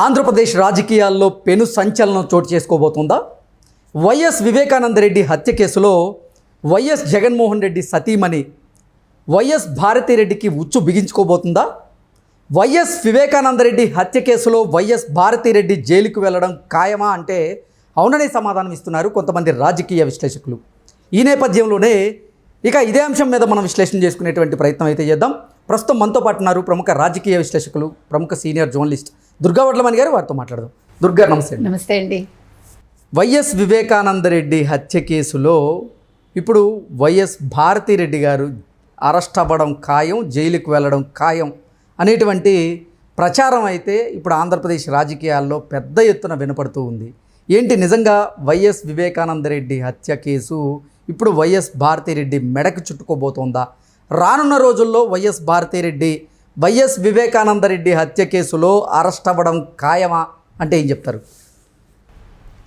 ఆంధ్రప్రదేశ్ రాజకీయాల్లో పెను సంచలనం చోటు చేసుకోబోతుందా? వైఎస్ వివేకానందరెడ్డి హత్య కేసులో వైఎస్ జగన్మోహన్ రెడ్డి సతీమణి వైఎస్ భారతిరెడ్డికి ఉచ్చు బిగించుకోబోతుందా? వైఎస్ వివేకానందరెడ్డి హత్య కేసులో వైఎస్ భారతిరెడ్డి జైలుకు వెళ్ళడం ఖాయమా అంటే అవుననే సమాధానం ఇస్తున్నారు కొంతమంది రాజకీయ విశ్లేషకులు. ఈ నేపథ్యంలోనే ఇక ఇదే అంశం మీద మనం విశ్లేషణ చేసుకునేటువంటి ప్రయత్నం అయితే చేద్దాం. ప్రస్తుతం మనతో పాటు ఉన్నారు ప్రముఖ రాజకీయ విశ్లేషకులు, ప్రముఖ సీనియర్ జర్నలిస్ట్ దుర్గా వడ్లమణి గారు. వారితో మాట్లాడదాం. దుర్గా, నమస్తే. నమస్తే అండి. వైఎస్ వివేకానందరెడ్డి హత్య కేసులో ఇప్పుడు వైఎస్ భారతిరెడ్డి గారు అరెస్ట్ అవ్వడం ఖాయం, జైలుకు వెళ్ళడం ఖాయం అనేటువంటి ప్రచారం అయితే ఇప్పుడు ఆంధ్రప్రదేశ్ రాజకీయాల్లో పెద్ద ఎత్తున వినపడుతూ ఉంది. ఏంటి నిజంగా వైఎస్ వివేకానందరెడ్డి హత్య కేసు ఇప్పుడు వైఎస్ భారతిరెడ్డి మెడకు చుట్టుకోబోతోందా? రానున్న రోజుల్లో వైఎస్ భారతిరెడ్డి వైఎస్ వివేకానందరెడ్డి హత్య కేసులో అరెస్ట్ అవ్వడం ఖాయమా అంటే ఏం చెప్తారు?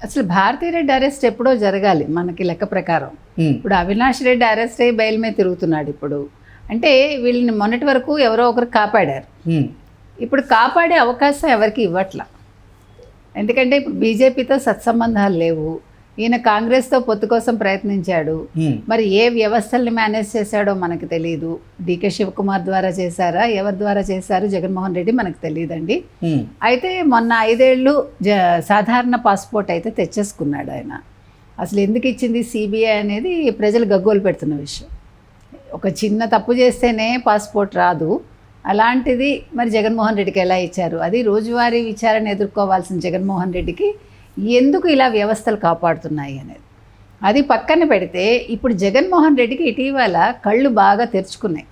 అసలు భారతిరెడ్డి అరెస్ట్ ఎప్పుడో జరగాలి మనకి లెక్క ప్రకారం. ఇప్పుడు అవినాష్ రెడ్డి అరెస్ట్ అయ్యి బెయిల్ మీద తిరుగుతున్నాడు. ఇప్పుడు అంటే వీళ్ళని మొన్నటి వరకు ఎవరో ఒకరు కాపాడారు. ఇప్పుడు కాపాడే అవకాశం ఎవరికి ఇవ్వట్లా. ఎందుకంటే ఇప్పుడు బీజేపీతో సత్సంబంధాలు లేవు. ఈయన కాంగ్రెస్తో పొత్తు కోసం ప్రయత్నించాడు. మరి ఏ వ్యవస్థల్ని మేనేజ్ చేశాడో మనకు తెలియదు. డికే శివకుమార్ ద్వారా చేశారా, ఎవరి ద్వారా చేశారు జగన్మోహన్ రెడ్డి మనకు తెలియదండి. అయితే మొన్న 5 ఏళ్ళు సాధారణ పాస్పోర్ట్ అయితే తెచ్చేసుకున్నాడు ఆయన. అసలు ఎందుకు ఇచ్చింది సిబిఐ అనేది ప్రజలు గగ్గోలు పెడుతున్న విషయం. ఒక చిన్న తప్పు చేస్తేనే పాస్పోర్ట్ రాదు, అలాంటిది మరి జగన్మోహన్ రెడ్డికి ఎలా ఇచ్చారు? అది రోజువారీ విచారణ ఎదుర్కోవాల్సిన జగన్మోహన్ రెడ్డికి ఎందుకు ఇలా వ్యవస్థలు కాపాడుతున్నాయి అనేది అది పక్కన పెడితే, ఇప్పుడు జగన్మోహన్ రెడ్డికి ఇటీవల కళ్ళు బాగా తెరుచుకున్నాయి.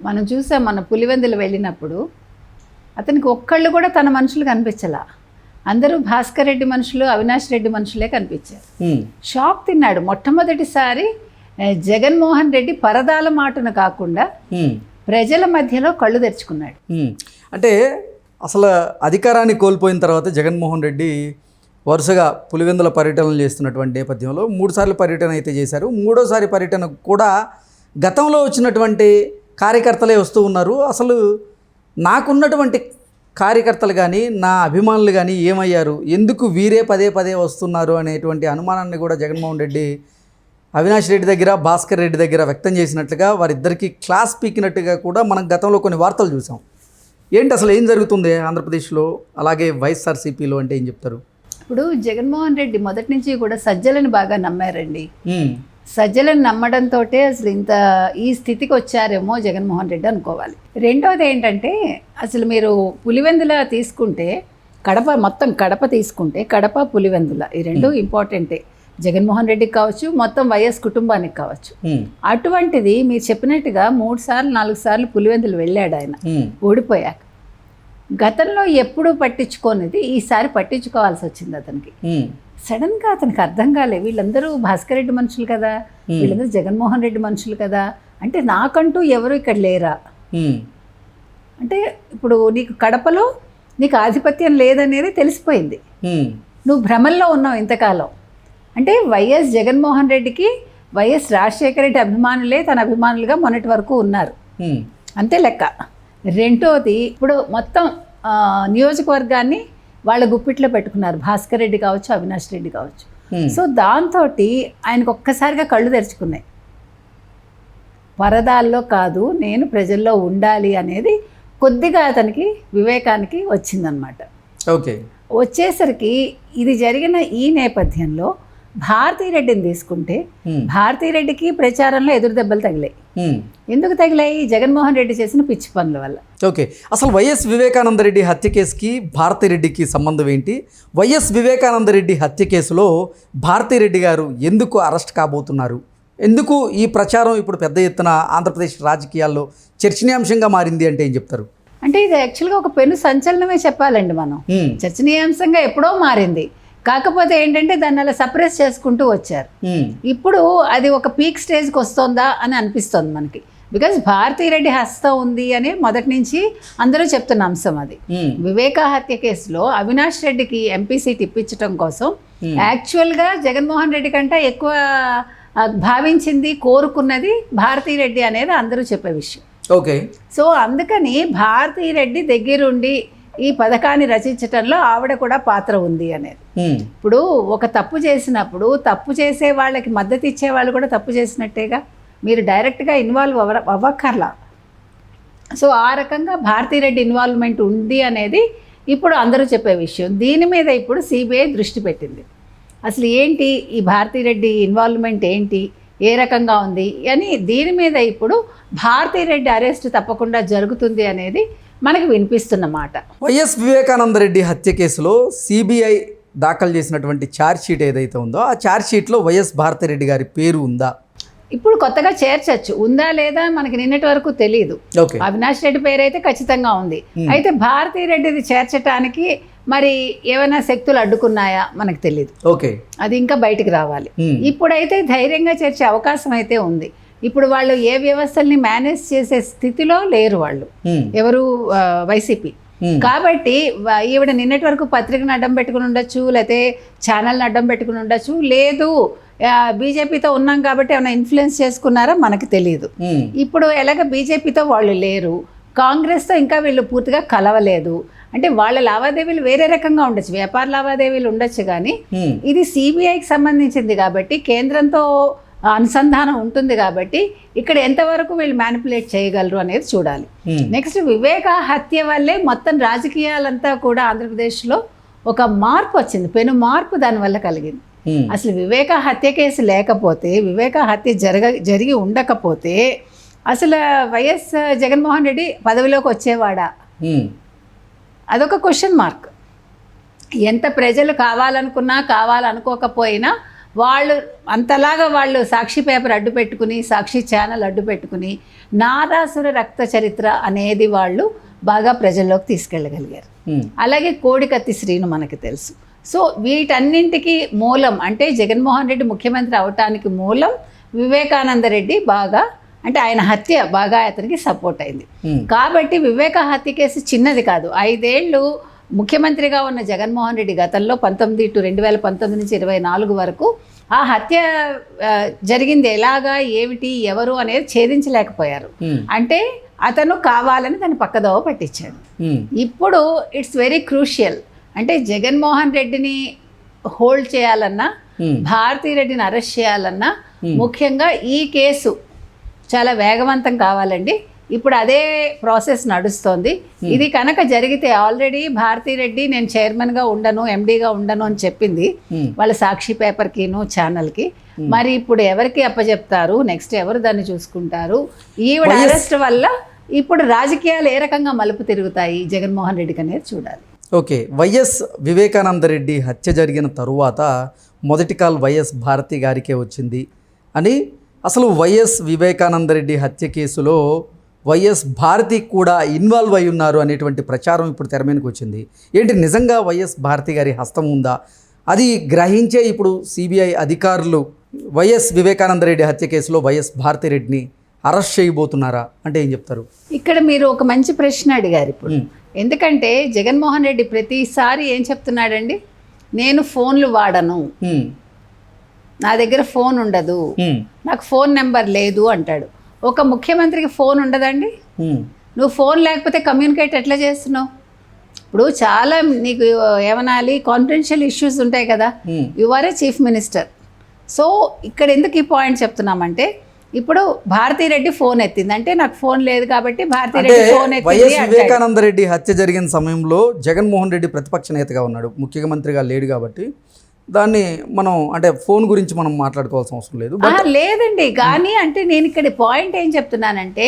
మనం చూసాం, మన పులివెందులు వెళ్ళినప్పుడు అతనికి ఒక్కళ్ళు కూడా తన మనుషులు కనిపించలా. అందరూ భాస్కర్ రెడ్డి మనుషులు, అవినాష్ రెడ్డి మనుషులే కనిపించారు. షాక్ తిన్నాడు. మొట్టమొదటిసారి జగన్మోహన్ రెడ్డి పరదాల మాటను కాకుండా ప్రజల మధ్యలో కళ్ళు తెరుచుకున్నాడు. అంటే అసలు అధికారాన్ని కోల్పోయిన తర్వాత జగన్మోహన్ రెడ్డి వరుసగా పులివెందుల పర్యటనలు చేస్తున్నటువంటి నేపథ్యంలో 3 సార్లు పర్యటన అయితే చేశారు. 3వ పర్యటన కూడా గతంలో వచ్చినటువంటి కార్యకర్తలే వస్తూ ఉన్నారు. అసలు నాకున్నటువంటి కార్యకర్తలు కానీ నా అభిమానులు కానీ ఏమయ్యారు, ఎందుకు వీరే పదే పదే వస్తున్నారు అనేటువంటి అనుమానాన్ని కూడా జగన్మోహన్ రెడ్డి అవినాష్ రెడ్డి దగ్గర, భాస్కర్ రెడ్డి దగ్గర వ్యక్తం చేసినట్లుగా వారిద్దరికీ క్లాస్ పీకినట్టుగా కూడా మనం గతంలో కొన్ని వార్తలు చూసాం. ఏంటి అసలు ఏం జరుగుతుంది ఆంధ్రప్రదేశ్లో, అలాగే వైఎస్ఆర్సీపీలో అంటే ఏం చెప్తారు? ఇప్పుడు జగన్మోహన్ రెడ్డి మొదటి నుంచి కూడా సజ్జలను బాగా నమ్మారండి. సజ్జలను నమ్మడంతో అసలు ఇంత ఈ స్థితికి వచ్చారేమో జగన్మోహన్ రెడ్డి అనుకోవాలి. రెండోది ఏంటంటే, అసలు మీరు పులివెందుల తీసుకుంటే, కడప తీసుకుంటే కడప పులివెందుల ఈ రెండు ఇంపార్టెంటే. జగన్మోహన్ రెడ్డికి కావచ్చు, మొత్తం వైఎస్ కుటుంబానికి కావచ్చు. అటువంటిది మీరు చెప్పినట్టుగా 3 సార్లు 4 సార్లు పులివెందులు వెళ్ళాడు ఆయన ఓడిపోయాక. గతంలో ఎప్పుడూ పట్టించుకోనిది ఈసారి పట్టించుకోవాల్సి వచ్చింది అతనికి. సడన్గా అతనికి అర్థం కాలే, వీళ్ళందరూ భాస్కర్ రెడ్డి మనుషులు కదా, వీళ్ళందరూ జగన్మోహన్ రెడ్డి మనుషులు కదా, అంటే నాకంటూ ఎవరు ఇక్కడ లేరా? అంటే ఇప్పుడు నీకు కడపలో నీకు ఆధిపత్యం లేదనేది తెలిసిపోయింది. నువ్వు భ్రమల్లో ఉన్నావు ఇంతకాలం. అంటే వైఎస్ జగన్మోహన్ రెడ్డికి వైఎస్ రాజశేఖర రెడ్డి అభిమానులే తన అభిమానులుగా మొన్నటి వరకు ఉన్నారు, అంతే లెక్క. రెండోది, ఇప్పుడు మొత్తం నియోజకవర్గాన్ని వాళ్ళ గుప్పిట్లో పెట్టుకున్నారు, భాస్కర్ రెడ్డి కావచ్చు, అవినాష్ రెడ్డి కావచ్చు. సో దాంతో ఆయనకు ఒక్కసారిగా కళ్ళు తెరుచుకున్నాయి. పరదాల్లో కాదు, నేను ప్రజల్లో ఉండాలి అనేది కొద్దిగా అతనికి వివేకానికి వచ్చిందనమాట. ఓకే, వచ్చేసరికి ఇది జరిగిన ఈ నేపథ్యంలో భారతిరెడ్డిని తీసుకుంటే, భారతిరెడ్డికి ప్రచారంలో ఎదురు దెబ్బలు తగిలాయి. ఎందుకు తగిలాయి? జగన్మోహన్ రెడ్డి చేసిన పిచ్చి పనుల వల్ల. ఓకే, అసలు వైఎస్ వివేకానందరెడ్డి హత్య కేసుకి భారతిరెడ్డికి సంబంధం ఏంటి? వైఎస్ వివేకానందరెడ్డి హత్య కేసులో భారతిరెడ్డి గారు ఎందుకు అరెస్ట్ కాబోతున్నారు? ఎందుకు ఈ ప్రచారం ఇప్పుడు పెద్ద ఎత్తున ఆంధ్రప్రదేశ్ రాజకీయాల్లో చర్చనీయాంశంగా మారింది అంటే ఏం చెప్తారు? అంటే ఇది యాక్చువల్గా ఒక పెను సంచలనమే చెప్పాలండి. మనం చర్చనీయాంశంగా ఎప్పుడో మారింది. కాకపోతే ఏంటంటే దాన్ని అలా సప్రెస్ చేసుకుంటూ వచ్చారు. ఇప్పుడు అది ఒక పీక్ స్టేజ్కి వస్తుందా అని అనిపిస్తుంది మనకి. బికాజ్ భారతిరెడ్డి హస్తం ఉంది అని మొదటి నుంచి అందరూ చెప్తున్న అంశం అది. వివేక హత్య కేసులో అవినాష్ రెడ్డికి ఎంపీ సీట్ ఇప్పించడం కోసం యాక్చువల్గా జగన్మోహన్ రెడ్డి కంటే ఎక్కువ భావించింది, కోరుకున్నది భారతిరెడ్డి అనేది అందరూ చెప్పే విషయం. ఓకే, సో అందుకని భారతిరెడ్డి దగ్గరుండి ఈ పథకాన్ని రచించటంలో ఆవిడ కూడా పాత్ర ఉంది అనేది. ఇప్పుడు ఒక తప్పు చేసినప్పుడు తప్పు చేసే వాళ్ళకి మద్దతు ఇచ్చే వాళ్ళు కూడా తప్పు చేసినట్టేగా, మీరు డైరెక్ట్గా ఇన్వాల్వ్ అవ్వక్కర్లా. సో ఆ రకంగా భారతీరెడ్డి ఇన్వాల్వ్మెంట్ ఉంది అనేది ఇప్పుడు అందరూ చెప్పే విషయం. దీని మీద ఇప్పుడు సిబిఐ దృష్టి పెట్టింది. అసలు ఏంటి ఈ భారతీరెడ్డి ఇన్వాల్వ్మెంట్ ఏంటి, ఏ రకంగా ఉంది అని దీని మీద ఇప్పుడు భారతీరెడ్డి అరెస్ట్ తప్పకుండా జరుగుతుంది అనేది మనకు వినిపిస్తున్నమాట. వైఎస్ వివేకానందరెడ్డి హత్య కేసులో సిబిఐ దాఖలు చేసినటువంటి ఛార్జ్ షీట్ ఏదైతే ఉందో ఆ ఛార్జ్ షీట్లో వైఎస్ భారతిరెడ్డి గారి పేరు ఉందా? ఇప్పుడు కొత్తగా చేర్చచ్చు, ఉందా లేదా మనకి నిన్నటి వరకు తెలియదు. అవినాష్ రెడ్డి పేరు అయితే ఖచ్చితంగా ఉంది. అయితే భారతీరెడ్డిది చేర్చడానికి మరి ఏమైనా శక్తులు అడ్డుకున్నాయా మనకు తెలియదు. అది ఇంకా బయటికి రావాలి. ఇప్పుడైతే ధైర్యంగా చేర్చే అవకాశం అయితే ఉంది. ఇప్పుడు వాళ్ళు ఏ వ్యవస్థల్ని మేనేజ్ చేసే స్థితిలో లేరు వాళ్ళు, ఎవరు వైసీపీ. కాబట్టి ఈవిడ నిన్నటి వరకు పత్రికను అడ్డం పెట్టుకుని ఉండొచ్చు, లేకపోతే ఛానల్ని అడ్డం పెట్టుకుని ఉండొచ్చు, లేదు బీజేపీతో ఉన్నాం కాబట్టి ఏమైనా ఇన్ఫ్లుయెన్స్ చేసుకున్నారా మనకు తెలియదు. ఇప్పుడు ఎలాగ బీజేపీతో వాళ్ళు లేరు, కాంగ్రెస్తో ఇంకా వీళ్ళు పూర్తిగా కలవలేదు. అంటే వాళ్ళ లావాదేవీలు వేరే రకంగా ఉండొచ్చు, వ్యాపార లావాదేవీలు ఉండొచ్చు, కానీ ఇది సిబిఐకి సంబంధించింది కాబట్టి కేంద్రంతో అనుసంధానం ఉంటుంది కాబట్టి ఇక్కడ ఎంతవరకు వీళ్ళు మ్యానిపులేట్ చేయగలరు అనేది చూడాలి. నెక్స్ట్ వివేక హత్య వల్లే మొత్తం రాజకీయాలంతా కూడా ఆంధ్రప్రదేశ్లో ఒక మార్పు వచ్చింది, పెను మార్పు దానివల్ల కలిగింది. అసలు వివేక హత్య కేసు లేకపోతే, వివేక హత్య జరిగి ఉండకపోతే అసలు వైఎస్ జగన్మోహన్ రెడ్డి పదవిలోకి వచ్చేవాడా? అదొక క్వశ్చన్ మార్క్. ఎంత ప్రజలు కావాలనుకున్నా కావాలనుకోకపోయినా వాళ్ళు అంతలాగా వాళ్ళు సాక్షి పేపర్ అడ్డు పెట్టుకుని, సాక్షి ఛానల్ అడ్డు పెట్టుకుని నారాసుర రక్త చరిత్ర అనేది వాళ్ళు బాగా ప్రజల్లోకి తీసుకెళ్ళగలిగారు. అలాగే కోడికత్తి శ్రీను మనకి తెలుసు. సో వీటన్నింటికి మూలం అంటే జగన్మోహన్ రెడ్డి ముఖ్యమంత్రి అవటానికి మూలం వివేకానంద రెడ్డి బాగా, అంటే ఆయన హత్య బాగా అతనికి సపోర్ట్ అయింది. కాబట్టి వివేక హత్య కేసు చిన్నది కాదు. 5 ఏళ్ళు ముఖ్యమంత్రిగా ఉన్న జగన్మోహన్ రెడ్డి గతంలో 2019 నుంచి 24 వరకు ఆ హత్య జరిగింది ఎలాగా, ఏమిటి, ఎవరు అనేది ఛేదించలేకపోయారు. అంటే అతను కావాలని దాన్ని పక్కదోవ పట్టించాడు. ఇప్పుడు ఇట్స్ వెరీ క్రూషియల్. అంటే జగన్మోహన్ రెడ్డిని హోల్డ్ చేయాలన్నా, భారతీరెడ్డిని అరెస్ట్ చేయాలన్నా ముఖ్యంగా ఈ కేసు చాలా వేగవంతం కావాలండి. ఇప్పుడు అదే ప్రాసెస్ నడుస్తోంది. ఇది కనుక జరిగితే ఆల్రెడీ భారతీరెడ్డి నేను చైర్మన్గా ఉండను, ఎండీగా ఉండను అని చెప్పింది వాళ్ళ సాక్షి పేపర్కిను ఛానల్కి. మరి ఇప్పుడు ఎవరికి అప్పచెప్తారు, నెక్స్ట్ ఎవరు దాన్ని చూసుకుంటారు? ఈవిడ అరెస్ట్ వల్ల ఇప్పుడు రాజకీయాలు ఏ రకంగా మలుపు తిరుగుతాయి జగన్మోహన్ రెడ్డికి అనేది చూడాలి. ఓకే, వైఎస్ వివేకానందరెడ్డి హత్య జరిగిన తరువాత మొదటి కాల్ వైఎస్ భారతి గారికే వచ్చింది అని, అసలు వైఎస్ వివేకానందరెడ్డి హత్య కేసులో వైఎస్ భారతి కూడా ఇన్వాల్వ్ అయి ఉన్నారు అనేటువంటి ప్రచారం ఇప్పుడు తెర మీదకి వచ్చింది. ఏంటి నిజంగా వైఎస్ భారతి గారి హస్తం ఉందా? అది గ్రహించే ఇప్పుడు సిబిఐ అధికారులు వైఎస్ వివేకానందరెడ్డి హత్య కేసులో వైఎస్ భారతిరెడ్డిని అరెస్ట్ చేయబోతున్నారా అంటే ఏం చెప్తారు? ఇక్కడ మీరు ఒక మంచి ప్రశ్న అడిగారు ఇప్పుడు. ఎందుకంటే జగన్మోహన్ రెడ్డి ప్రతిసారి ఏం చెప్తున్నాడండి, నేను ఫోన్లు వాడను, నా దగ్గర ఫోన్ ఉండదు, నాకు ఫోన్ నెంబర్ లేదు అంటాడు. ఒక ముఖ్యమంత్రికి ఫోన్ ఉండదండి? నువ్వు ఫోన్ లేకపోతే కమ్యూనికేట్ ఎట్లా చేస్తున్నావు? ఇప్పుడు చాలా నీకు ఏమనాలి, కాన్ఫిడెన్షియల్ ఇష్యూస్ ఉంటాయి కదా. You are a chief minister. So ఇక్కడ ఎందుకు ఈ పాయింట్ చెప్తున్నామంటే, ఇప్పుడు భారతీరెడ్డి ఫోన్ ఎత్తింది అంటే నాకు ఫోన్ లేదు కాబట్టి భారతీరెడ్డి ఫోన్ ఎత్తింది. వైఎస్ వివేకానందరెడ్డి హత్య జరిగిన సమయంలో జగన్మోహన్ రెడ్డి ప్రతిపక్ష నేతగా ఉన్నాడు, ముఖ్యమంత్రిగా లేడు కాబట్టి దాన్ని మనం అంటే ఫోన్ గురించి మనం మాట్లాడుకోవాల్సిన అవసరం లేదు. లేదండి, కానీ అంటే నేను ఇక్కడ పాయింట్ ఏం చెప్తున్నానంటే,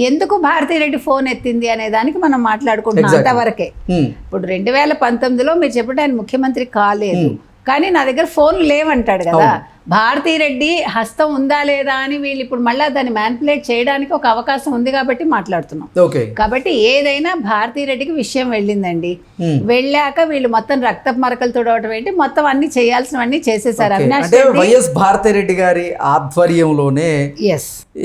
ఎందుకు భారతీరెడ్డి ఫోన్ ఎత్తింది అనే దానికి మనం మాట్లాడుకుంటున్నాం అంతవరకే. ఇప్పుడు 2019లో మీరు చెప్పండి ఆయన ముఖ్యమంత్రి కాలేదు, కానీ నా దగ్గర ఫోన్ లేవంటాడు కదా. భారతీరెడ్డి హస్తం ఉందా లేదా అని వీళ్ళు ఇప్పుడు మళ్ళీ దాన్ని మ్యానిపులేట్ చేయడానికి ఒక అవకాశం ఉంది కాబట్టి మాట్లాడుతున్నాం. కాబట్టి ఏదైనా భారతీరెడ్డికి విషయం వెళ్ళిందండి, వెళ్ళాక వీళ్ళు మొత్తం రక్తపు మరకలు తుడవటం ఏంటి, మొత్తం అన్ని చేయాల్సినవన్నీ చేసేసారు. అవినాష్ వైఎస్ భారతిరెడ్డి గారి ఆధ్వర్యంలోనే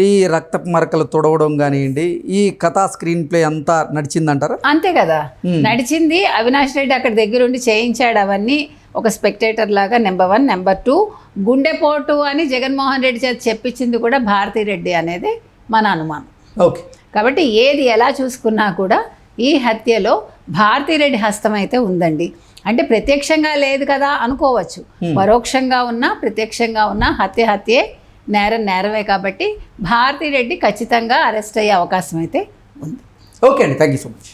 ఈ రక్తపు మరకలు తుడవడం కానివ్వండి, ఈ కథా స్క్రీన్ ప్లే అంతా నడిచిందంటారా? అంతే కదా, నడిచింది. అవినాష్ రెడ్డి అక్కడ దగ్గరుండి చేయించాడు అవన్నీ ఒక స్పెక్టేటర్ లాగా. నెంబర్ 1. నెంబర్ 2, గుండెపోటు అని జగన్మోహన్ రెడ్డి చేత చెప్పించింది కూడా భారతీరెడ్డి అనేది మన అనుమానం. ఓకే, కాబట్టి ఏది ఎలా చూసుకున్నా కూడా ఈ హత్యలో భారతీరెడ్డి హస్తం అయితే ఉందండి. అంటే ప్రత్యక్షంగా లేదు కదా అనుకోవచ్చు, పరోక్షంగా ఉన్నా ప్రత్యక్షంగా ఉన్నా హత్యే, నేరమే. కాబట్టి భారతీరెడ్డి ఖచ్చితంగా అరెస్ట్ అయ్యే అవకాశం అయితే ఉంది. ఓకే అండి, థ్యాంక్ యూ సో మచ్.